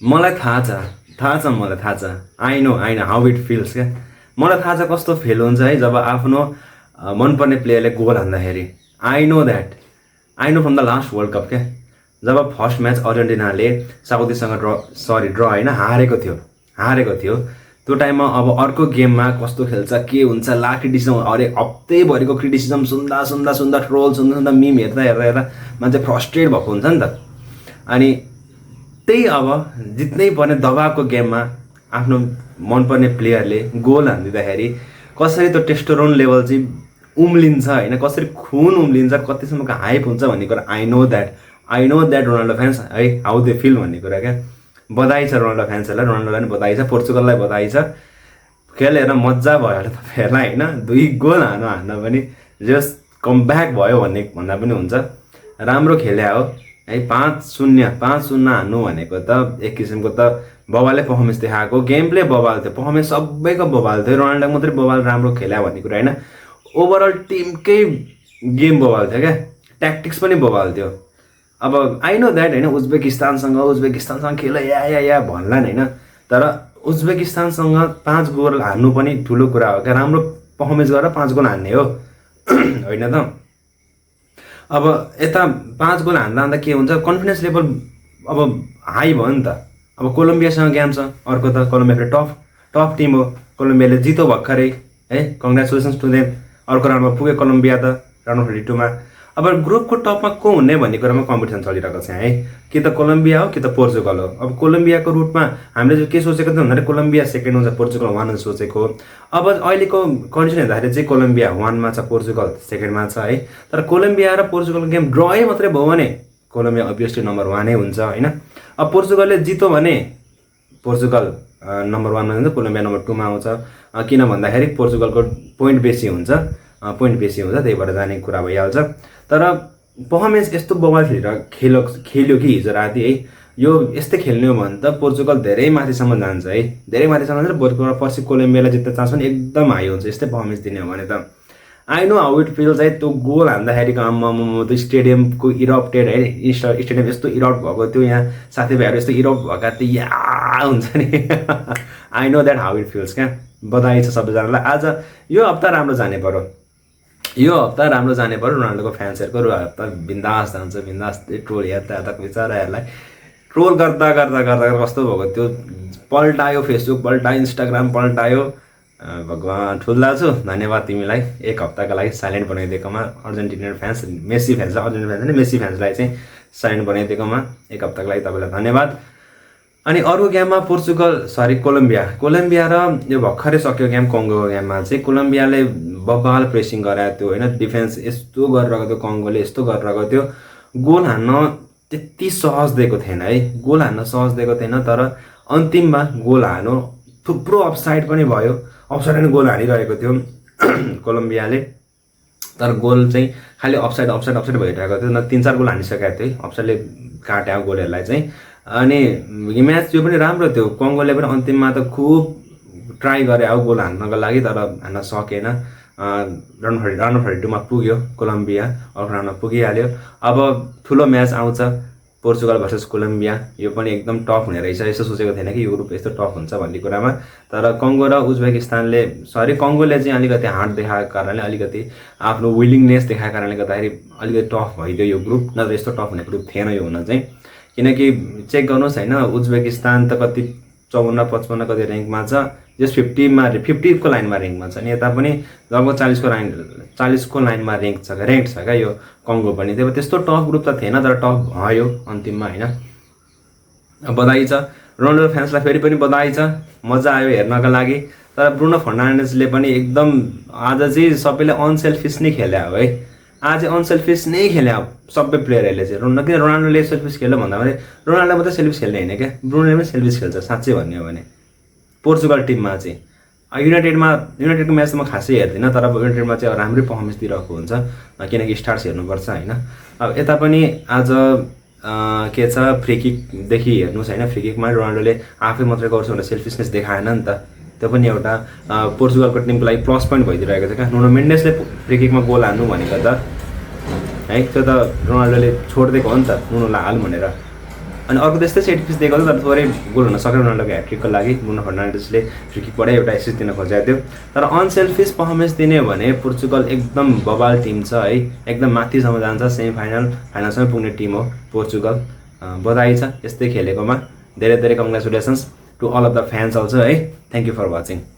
मलाई थाहा छ मलाई थाहा छ। I know how it feels क्या। मलाई थाहा छ कस्तो फिल हुन्छ है जब आफ्नो मनपर्ने प्लेयरले गोल हान्दाखेरि। I know from the last world cup क्या, जब फर्स्ट म्याच अर्जेन्टिनाले साउदीसँग ड्र होइन हारेको थियो त्यो टाइममा अब अर्को गेममा कस्तो खेल्छ के हुन्छ ला क्रिटिसिजम, अरे हप्तैभरिको क्रिटिसिजम सुन्दा ट्रोल सुन्दा मिम हेर्दा मान्छे फ्रस्ट्रेट भएको हुन्छ नि त। अनि त्यही अब जित्नै पर्ने दबावको गेममा आफ्नो मनपर्ने प्लेयरले गोल हानिदिँदाखेरि कसरी त्यो टेस्टोरोन लेभल चाहिँ उम्लिन्छ होइन, कसरी खुन उम्लिन्छ, कतिसम्मको हाइप हुन्छ भन्ने कुरा I know that Ronaldo fans है हाउ दे फिल भन्ने कुरा क्या। बधाई छ रोनाल्डो फ्यान्सहरूलाई, रोनाल्डोलाई पनि बधाई छ, पोर्चुगललाई बधाई छ। खेल हेरेर मजा भयो होला तपाईँहरूलाई होइन, 2 गोल हान्न पनि जस कमब्याक भयो भन्दा पनि हुन्छ। राम्रो खेल्या हो है, 5-0 हान्नु भनेको त एक किसिमको त बबालले पर्फर्मेन्स देखाएको, गेम प्ले बबाल थियो, पर्फर्मेन्स सबैको बबाल थियो, रोनाल्डो मात्रै बबाल राम्रो खेल्या भन्ने कुरा होइन, ओभरअल टिमकै गेम बबाल थियो क्या, ट्याक्टिक्स पनि बबाल थियो। अब आई नो द्याट होइन, उज्बेकिस्तानसँग खेल या भन्ला होइन, तर उज्बेकिस्तानसँग 5 गोल हान्नु पनि ठुलो कुरा हो क्या, राम्रो पर्फर्मेन्स गरेर 5 गोल हान्ने हो होइन त। अब यता 5 गोल हान्दा के हुन्छ, कन्फिडेन्स लेभल अब हाई भयो नि त। अब कोलम्बियासँग गेम छ, अर्को त कोलम्बिया टफ टिम हो, कोलम्बियाले जित्यो भर्खरै है, कङ्ग्रेचुलेसन्स टु देम। अर्को राउन्डमा पुग्यो कोलम्बिया त राउन्ड 32मा। अब ग्रुपको टपमा को हुने भन्ने कुरामा कम्पिटिसन चलिरहेको छ है, कि त कोलम्बिया हो कि त पोर्चुगल हो। अब कोलम्बियाको रुटमा हामीले के सोचेको थियौँ भन्दाखेरि कोलम्बिया सेकेन्ड हुन्छ, पोर्चुगल 1 सोचेको। अब अहिलेको कन्डिसन हेर्दाखेरि चाहिँ कोलम्बिया 1मा छ, पोर्चुगल सेकेन्डमा छ है। तर कोलम्बिया र पोर्चुगलको गेम ड्रै मात्रै भयो भने कोलम्बिया अभियसली नम्बर 1 हुन्छ होइन। अब पोर्चुगलले जित्यो भने पोर्चुगल नम्बर 1मा जान्छ, कोलम्बिया नम्बर 2मा आउँछ। किन भन्दाखेरि पोर्चुगलको पोइन्ट बेसी हुन्छ, त्यही भएर जाने कुरा भइहाल्छ। तर पर्फर्मेन्स यस्तो बबाल खेल्यो कि हिजो राति है, यो यस्तै खेल्ने हो भने त पोर्चुगल धेरै माथिसम्म जान्छ है, धेरै माथिसम्म जान्छ। पोर्चुगल पछि कोलम्बियालाई जित्ने चान्स पनि एकदम हाई हुन्छ यस्तै पर्फर्मेन्स दिने हो भने त। I know how it feels है, त्यो गोल हान्दाखेरिको त्यो स्टेडियमको इरप्टेड है, स्टेडियम यस्तो इरप्ट भएको थियो, यहाँ साथीभाइहरू यस्तो इरप्ट भएका थियो, या हुन्छ नि I know that how it feels क्या। बधाई छ सबैजनालाई। आज यो हप्ता राम्रो जाने पर्यो, रोनाल्डोको फ्यान्सहरूको। हप्ता बिन्दास जान्छ, बिन्दास ट्रोल हेर्दा बिचराहरूलाई ट्रोल गर्दा कस्तो भएको त्यो पल्टायो, फेसबुक पल्टायो, इन्स्टाग्राम पल्टायो। भगवान् ठुल्दा छु, धन्यवाद तिमीलाई 1 हप्ताको लागि साइलेन्ट बनाइदिएकोमा। अर्जेन्टिना फ्यान्स, मेसी फ्यान्सलाई चाहिँ साइलेन्ट बनाइदिएकोमा 1 हप्ताको लागि तपाईँलाई धन्यवाद। अनि अर्को गेममा कोलम्बिया र यो भर्खरै सक्यो गेम कङ्गोको गेममा चाहिँ कोलम्बियाले बबाल प्रेसिङ गराएको थियो होइन, डिफेन्स यस्तो गरिरहेको थियो, कङ्गोले यस्तो गरिरहेको थियो। गोल हान्न त्यति सहज दिएको थिएन है, तर अन्तिममा गोल हान्यो। थुप्रो अफसाइड पनि भयो, अफसाइड पनि गोल हानिरहेको थियो कोलम्बियाले, तर गोल चाहिँ खालि अफसाइड भइरहेको थियो। 3-4 गोल हानिसकेको थियो है, अफसाइडले काट्यो गोलहरूलाई चाहिँ। अनि म्याच यो पनि राम्रो थियो, कङ्गोले पनि अन्तिममा त खुब ट्राई गरे गोल हान्नको लागि, तर हान्न सकेन। राउन्ड 32मा पुग्यो कोलम्बिया, अर्को राउन्डमा पुगिहाल्यो। अब ठुलो म्याच आउँछ पोर्चुगल भर्सेस कोलम्बिया, यो पनि एकदम टफ हुने रहेछ। यस्तो सोचेको थिएन कि यो ग्रुप यस्तो टफ हुन्छ भन्ने कुरामा, तर कङ्गो र कङ्गोले चाहिँ अलिकति हार्ड देखाएको कारणले, अलिकति आफ्नो विलिङनेस देखाएको कारणले गर्दाखेरि अलिकति टफ भइदियो यो ग्रुप, नत्र यस्तो टफ हुने ग्रुप थिएन यो हुन चाहिँ। किनकि चेक गर्नुहोस् होइन, उज्बेकिस्तान त कति 54-55 कति ऱ्याङ्कमा छ, जस 50को लाइनमा ऱ्याङ्कमा छ। अनि यता पनि लगभग 40को लाइनमा ऱ्याङ्क छ क्या यो कङ्गो पनि। त्यस्तो टफ ग्रुप त थिएन, तर टफ भयो अन्तिममा होइन। बधाई छ रोनाल्डो फ्यान्सलाई, फेरि पनि बधाई छ, मजा आयो हेर्नका लागि। तर ब्रुनो फर्नान्डेजले पनि एकदम आज चाहिँ सबैले अनसेल्फिस नै खेल्या हो है, आज अनसेल्फिस नै खेल्या सबै प्लेयरहरूले चाहिँ। किन रोनाल्डोले सेल्फिस खेल्यो भन्दा पनि रोनाल्डो मात्रै सेल्फिस खेल्ने होइन क्या, ब्रुनोले पनि सेल्फिस खेल्छ साँच्चै भन्ने हो भने। पोर्चुगल टिममा चाहिँ युनाइटेडको म्याच त म खासै हेर्दिनँ, तर युनाइटेडमा चाहिँ राम्रै पर्फर्मेन्स दिइरहेको हुन्छ, किनकि स्टार्स हेर्नुपर्छ होइन। अब यता पनि आज के छ, फ्रीकिकदेखि हेर्नुहोस् होइन, फ्रीकिकमा रोनाल्डोले आफै मात्रै गर्छु भनेर सेल्फिसनेस देखाएन नि त, त्यो पनि एउटा पोर्चुगलको टिमको लागि प्लस पोइन्ट भइदिइरहेको थियो क्या। नुनो मेन्डेसले फ्रीकिकमा गोल हान्नु भनेको त है, त्यो त रोनाल्डोले छोडिदिएको हो नि त नुनोलाई हाल भनेर। अनि अर्को त्यस्तै सेट पिस दिएको थियो तर थोरै गोल हुन सक्यो रोनाल्डोको ह्याट्रिकको लागि ब्रुनो फर्नान्डेसले फ्री किकबाटै एउटा एसिस्ट दिन खोजेको थियो तर अनसेल्फिस पर्फर्मेन्स दिने भने पोर्चुगल एकदम बबाल टिम छ है एकदम माथिसम्म जान्छ फाइनलसम्म पुग्ने टिम हो पोर्चुगल बधाई छ यस्तै खेलेकोमा धेरै धेरै congratulations to all of the fans also है थ्याङ्क यू फर वाचिङ